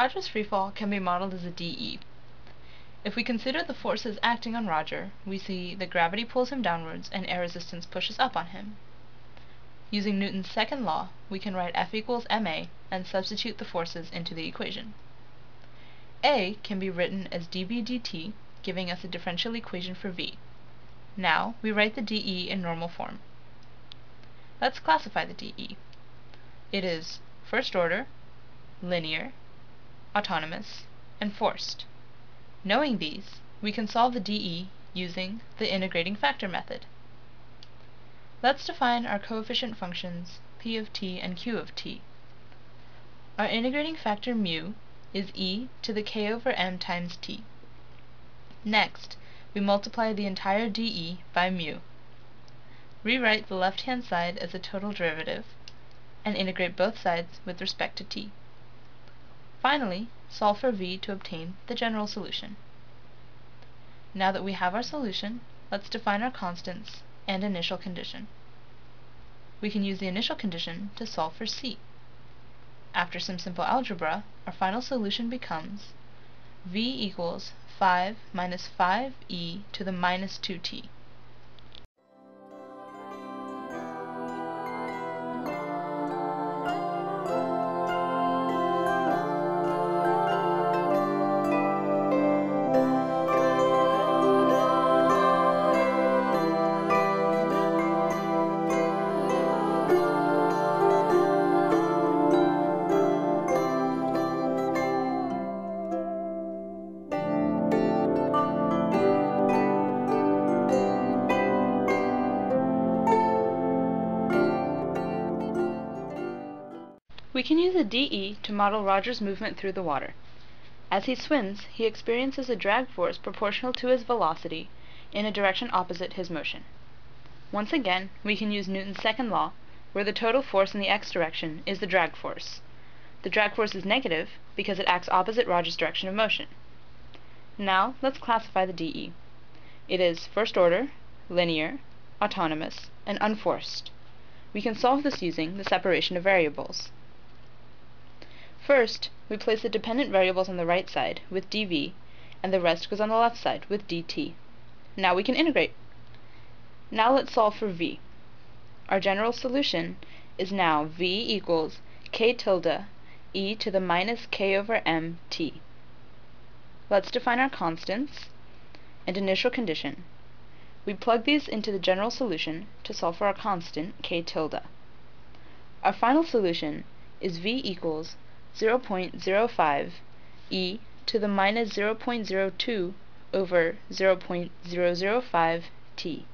Roger's freefall can be modeled as a dE. If we consider the forces acting on Roger, we see that gravity pulls him downwards and air resistance pushes up on him. Using Newton's second law, we can write F equals ma and substitute the forces into the equation. A can be written as dB dt, giving us a differential equation for V. Now we write the dE in normal form. Let's classify the dE. It is first order, linear, autonomous, and forced. Knowing these, we can solve the dE using the integrating factor method. Let's define our coefficient functions p of t and q of t. Our integrating factor mu is e to the k over m times t. Next, we multiply the entire dE by mu. Rewrite the left-hand side as a total derivative, and integrate both sides with respect to t. Finally, solve for v to obtain the general solution. Now that we have our solution, let's define our constants and initial condition. We can use the initial condition to solve for c. After some simple algebra, our final solution becomes v equals 5 minus 5e to the minus 2t. We can use a dE to model Roger's movement through the water. As he swims, he experiences a drag force proportional to his velocity in a direction opposite his motion. Once again, we can use Newton's second law, where the total force in the x direction is the drag force. The drag force is negative because it acts opposite Roger's direction of motion. Now, let's classify the dE. It is first order, linear, autonomous, and unforced. We can solve this using the separation of variables. First, we place the dependent variables on the right side with dV, and the rest goes on the left side with dt. Now we can integrate. Now let's solve for v. Our general solution is now v equals k tilde e to the minus k over m t. Let's define our constants and initial condition. We plug these into the general solution to solve for our constant k tilde. Our final solution is v equals 0.05 e to the minus 0.02 over 0.005 t.